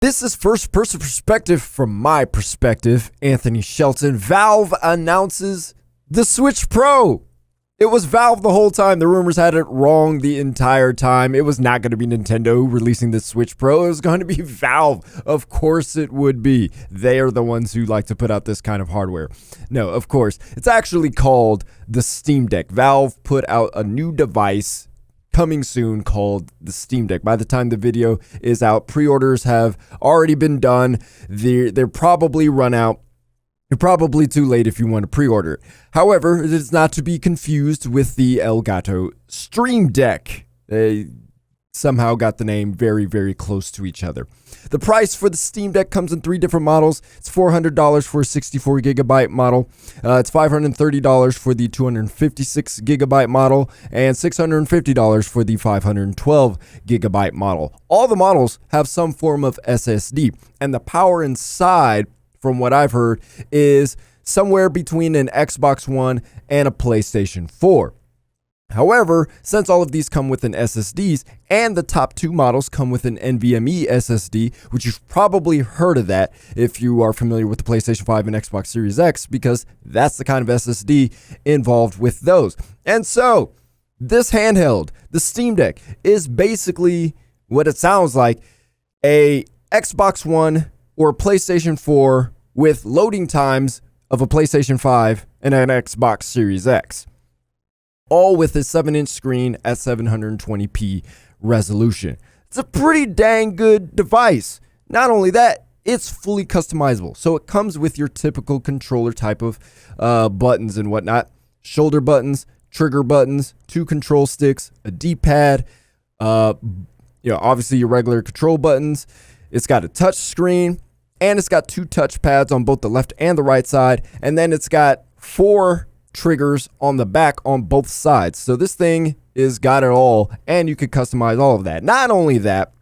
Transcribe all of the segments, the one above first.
This is first person perspective from my perspective, Anthony Shelton. Valve announces the Switch Pro. It was Valve the whole time. The rumors had it wrong the entire time. It was not going to be Nintendo releasing the Switch Pro. It was going to be Valve. Of course it would be. They are the ones who like to put out this kind of hardware. No, of course. It's actually called the Steam Deck. Valve put out a new device coming soon called the Steam Deck. By the time the video is out, pre-orders have already been done. They're probably run out. You're probably too late if you want to pre-order it. However, it is not to be confused with the Elgato Stream Deck. They somehow got the name very, very close to each other. The price for the Steam Deck comes in 3 different models. It's $400 for a 64 gigabyte model. It's $530 for the 256 gigabyte model and $650 for the 512 gigabyte model. All the models have some form of SSD, and the power inside, from what I've heard, is somewhere between an Xbox One and a PlayStation 4. However, since all of these come with an SSDs and the top 2 models come with an NVMe SSD, which you've probably heard of that if you are familiar with the PlayStation 5 and Xbox Series X, because that's the kind of SSD involved with those. And so, this handheld, the Steam Deck, is basically what it sounds like: a Xbox One or a PlayStation 4 with loading times of a PlayStation 5 and an Xbox Series X, all with a 7-inch screen at 720p resolution. It's a pretty dang good device. Not only that, it's fully customizable. So it comes with your typical controller type of buttons and whatnot. Shoulder buttons, trigger buttons, 2 control sticks, a D-pad, obviously your regular control buttons. It's got a touch screen, and it's got 2 touch pads on both the left and the right side. And then it's got 4 triggers on the back on both sides. So this thing is got it all, and you could customize all of that. Not only that,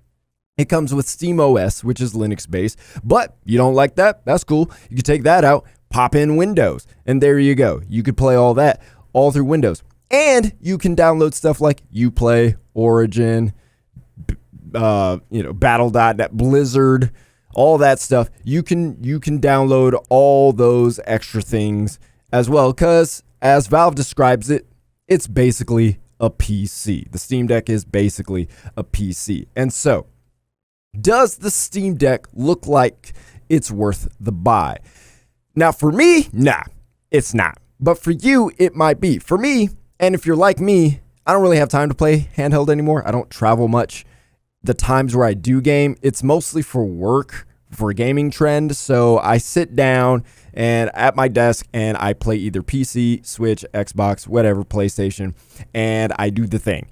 it comes with SteamOS, which is Linux based, but you don't like that? That's cool. You can take that out, pop in Windows, and there you go. You could play all that all through Windows. And you can download stuff like Uplay, Origin, Battle.net, Blizzard, all that stuff. You can download all those extra things as well, because as Valve describes it, it's basically a PC. The Steam Deck is basically a PC. And so, does the Steam Deck look like it's worth the buy? Now, for me, nah, it's not. But for you, it might be. For me, and if you're like me, I don't really have time to play handheld anymore. I don't travel much. The times where I do game, it's mostly for work, for a gaming trend. So I sit down and at my desk and I play either PC, Switch, Xbox, whatever, PlayStation, and I do the thing.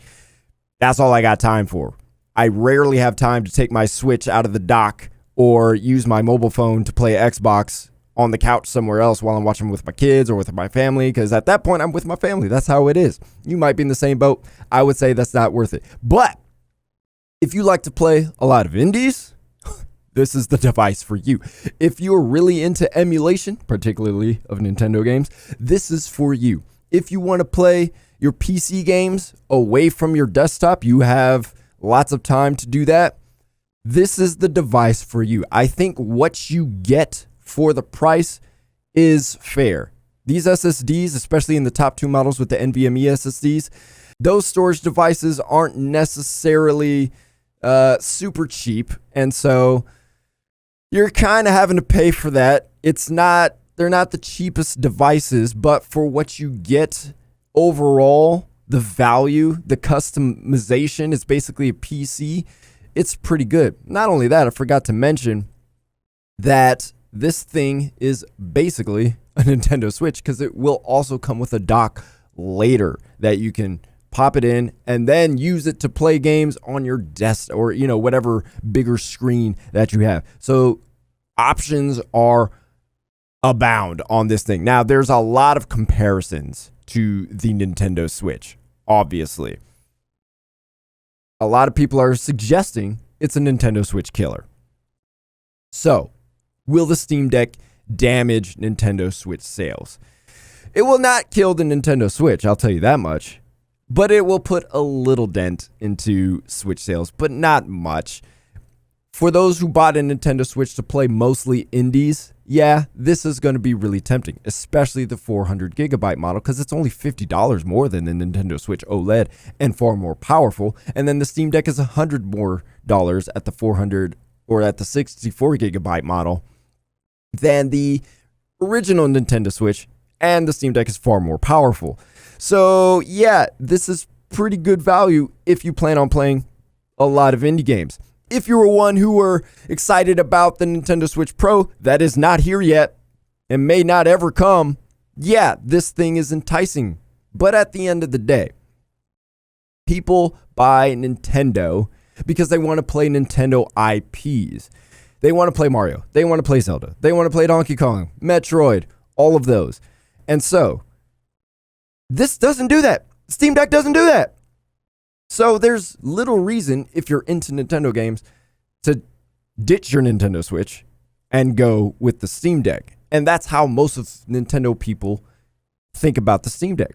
That's all I got time for. I rarely have time to take my Switch out of the dock or use my mobile phone to play Xbox on the couch somewhere else while I'm watching with my kids or with my family, because at that point I'm with my family. That's how it is. You might be in the same boat. I would say that's not worth it. But if you like to play a lot of indies, this is the device for you. If you're really into emulation, particularly of Nintendo games, this is for you. If you want to play your PC games away from your desktop, you have lots of time to do that, this is the device for you. I think what you get for the price is fair. These SSDs, especially in the top 2 models with the NVMe SSDs, those storage devices aren't necessarily super cheap, and so you're kind of having to pay for that. They're not the cheapest devices, but for what you get overall, the value, the customization, it's basically a PC. It's pretty good. Not only that, I forgot to mention that this thing is basically a Nintendo Switch, because it will also come with a dock later that you can pop it in and then use it to play games on your desk or, whatever bigger screen that you have. So options are abound on this thing. Now, there's a lot of comparisons to the Nintendo Switch, obviously. A lot of people are suggesting it's a Nintendo Switch killer. So, will the Steam Deck damage Nintendo Switch sales? It will not kill the Nintendo Switch, I'll tell you that much. But it will put a little dent into Switch sales, but not much. For those who bought a Nintendo Switch to play mostly indies, yeah, this is going to be really tempting, especially the 400 gigabyte model, because it's only $50 more than the Nintendo Switch OLED and far more powerful. And then the Steam Deck is $100 more at the 400 or at the 64 gigabyte model than the original Nintendo Switch, and the Steam Deck is far more powerful. So yeah, this is pretty good value if you plan on playing a lot of indie games. If you were one who were excited about the Nintendo Switch Pro that is not here yet and may not ever come, yeah, this thing is enticing. But at the end of the day, people buy Nintendo because they want to play Nintendo IPs. They want to play Mario. They want to play Zelda. They want to play Donkey Kong, Metroid, all of those. And so, this doesn't do that. Steam Deck doesn't do that. So there's little reason, if you're into Nintendo games, to ditch your Nintendo Switch and go with the Steam Deck. And that's how most of Nintendo people think about the Steam Deck.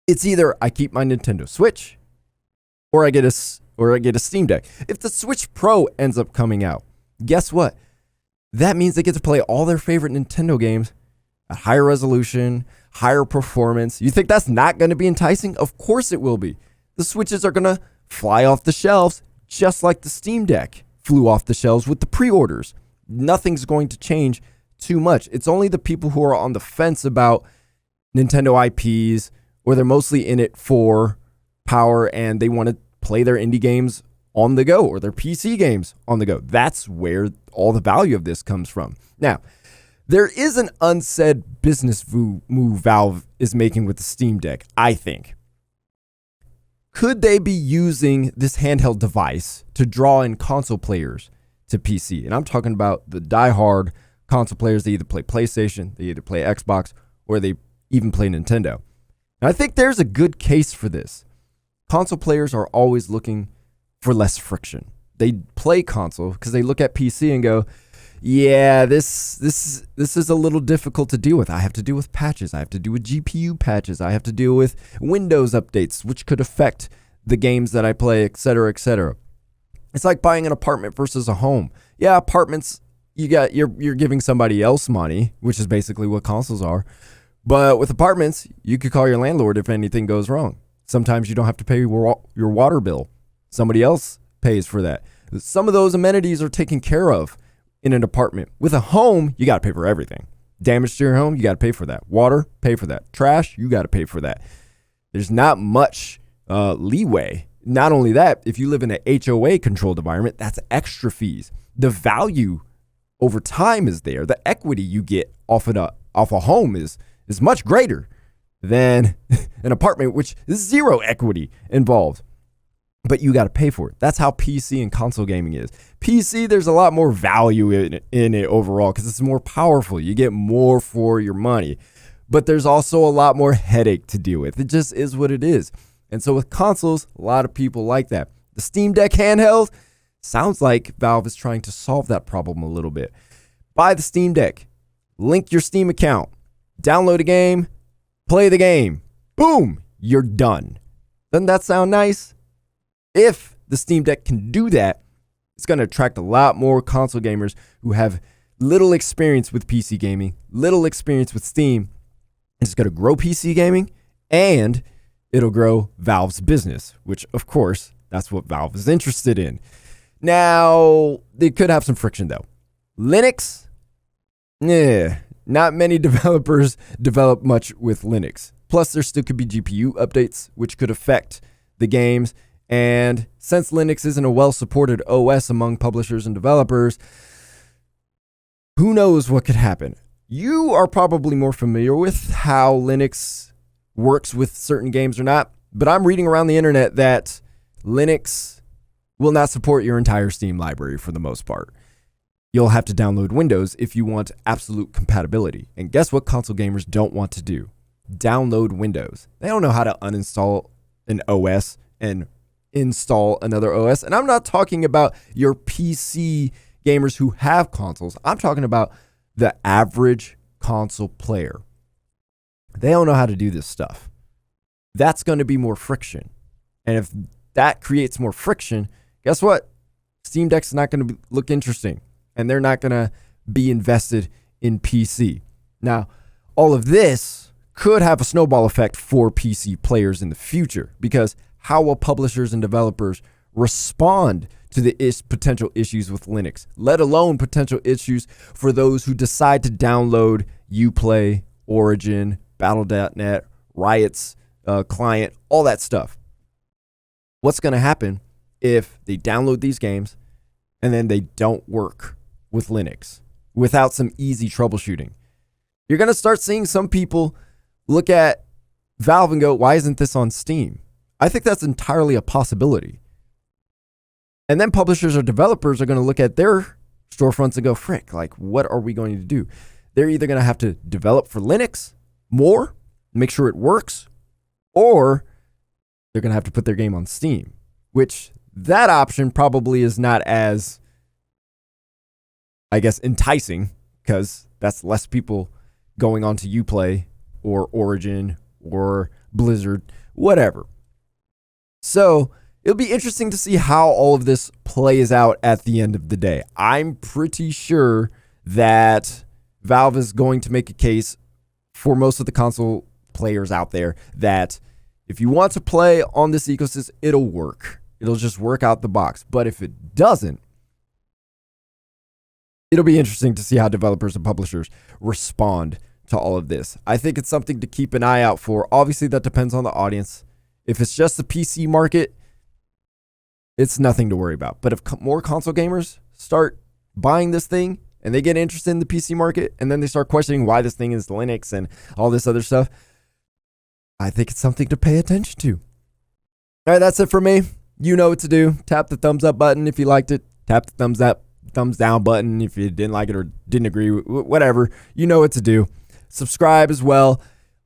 It's either I keep my Nintendo Switch or I get a Steam Deck. If the Switch Pro ends up coming out, guess what? That means they get to play all their favorite Nintendo games at higher resolution, higher performance. You think that's not going to be enticing? Of course it will be. The Switches are going to fly off the shelves just like the Steam Deck flew off the shelves with the pre-orders. Nothing's going to change too much. It's only the people who are on the fence about Nintendo IPs, or they're mostly in it for power and they want to play their indie games on the go or their PC games on the go. That's where all the value of this comes from. Now, there is an unsaid business move Valve is making with the Steam Deck, I think. Could they be using this handheld device to draw in console players to PC? And I'm talking about the diehard console players. They either play PlayStation, they either play Xbox, or they even play Nintendo. And I think there's a good case for this. Console players are always looking for less friction. They play console because they look at PC and go, yeah, this is a little difficult to deal with. I have to deal with patches. I have to deal with GPU patches. I have to deal with Windows updates, which could affect the games that I play, etc., etc. It's like buying an apartment versus a home. Yeah, apartments, you're giving somebody else money, which is basically what consoles are. But with apartments, you could call your landlord if anything goes wrong. Sometimes you don't have to pay your water bill. Somebody else pays for that. Some of those amenities are taken care of in an apartment. With a home, you got to pay for everything. Damage to your home, you got to pay for that. Water, pay for that. Trash, you got to pay for that. There's not much leeway. Not only that, if you live in an HOA controlled environment, that's extra fees. The value over time is there. The equity you get off a home is much greater than an apartment, which is zero equity involved. But you got to pay for it. That's how PC and console gaming is. PC, there's a lot more value in it overall because it's more powerful. You get more for your money. But there's also a lot more headache to deal with. It just is what it is. And so with consoles, a lot of people like that. The Steam Deck handheld sounds like Valve is trying to solve that problem a little bit. Buy the Steam Deck. Link your Steam account. Download a game. Play the game. Boom! You're done. Doesn't that sound nice? If the Steam Deck can do that, it's going to attract a lot more console gamers who have little experience with PC gaming, little experience with Steam. It's going to grow PC gaming, and it'll grow Valve's business, which, of course, that's what Valve is interested in. Now, they could have some friction, though. Linux? Not many developers develop much with Linux. Plus, there still could be GPU updates, which could affect the games. And since Linux isn't a well-supported OS among publishers and developers, who knows what could happen? You are probably more familiar with how Linux works with certain games or not, but I'm reading around the internet that Linux will not support your entire Steam library for the most part. You'll have to download Windows if you want absolute compatibility. And guess what console gamers don't want to do? Download Windows. They don't know how to uninstall an OS and install another OS. And I'm not talking about your PC gamers who have consoles. I'm talking about the average console player. They don't know how to do this stuff. That's going to be more friction. And if that creates more friction, guess what? Steam Deck's not going to look interesting, and they're not going to be invested in PC. Now, all of this could have a snowball effect for PC players in the future, because how will publishers and developers respond to the potential issues with Linux, let alone potential issues for those who decide to download Uplay, Origin, Battle.net, Riot's client, all that stuff? What's going to happen if they download these games and then they don't work with Linux without some easy troubleshooting? You're going to start seeing some people look at Valve and go, why isn't this on Steam? I think that's entirely a possibility. And then publishers or developers are going to look at their storefronts and go, frick, like, what are we going to do? They're either going to have to develop for Linux more, make sure it works, or they're going to have to put their game on Steam, which that option probably is not as, I guess, enticing, because that's less people going on to Uplay or Origin or Blizzard, whatever. So it'll be interesting to see how all of this plays out at the end of the day. I'm pretty sure that Valve is going to make a case for most of the console players out there that if you want to play on this ecosystem, it'll work. It'll just work out the box. But if it doesn't, it'll be interesting to see how developers and publishers respond to all of this. I think it's something to keep an eye out for. Obviously, that depends on the audience. If it's just the PC market, it's nothing to worry about. But if more console gamers start buying this thing and they get interested in the PC market and then they start questioning why this thing is Linux and all this other stuff, I think it's something to pay attention to. All right, that's it for me. You know what to do. Tap the thumbs up button if you liked it. Tap the thumbs down button if you didn't like it or didn't agree, whatever. You know what to do. Subscribe as well.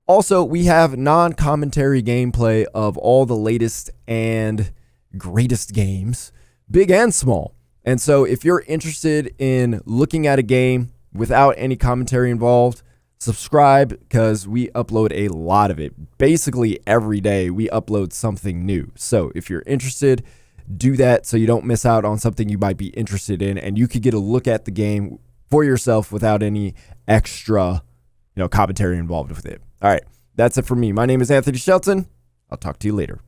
Also, we have non-commentary gameplay of all the latest and greatest games, big and small. And so if you're interested in looking at a game without any commentary involved, subscribe, because we upload a lot of it. Basically every day we upload something new. So if you're interested, do that so you don't miss out on something you might be interested in, and you could get a look at the game for yourself without any extra, commentary involved with it. All right, that's it for me. My name is Anthony Shelton. I'll talk to you later.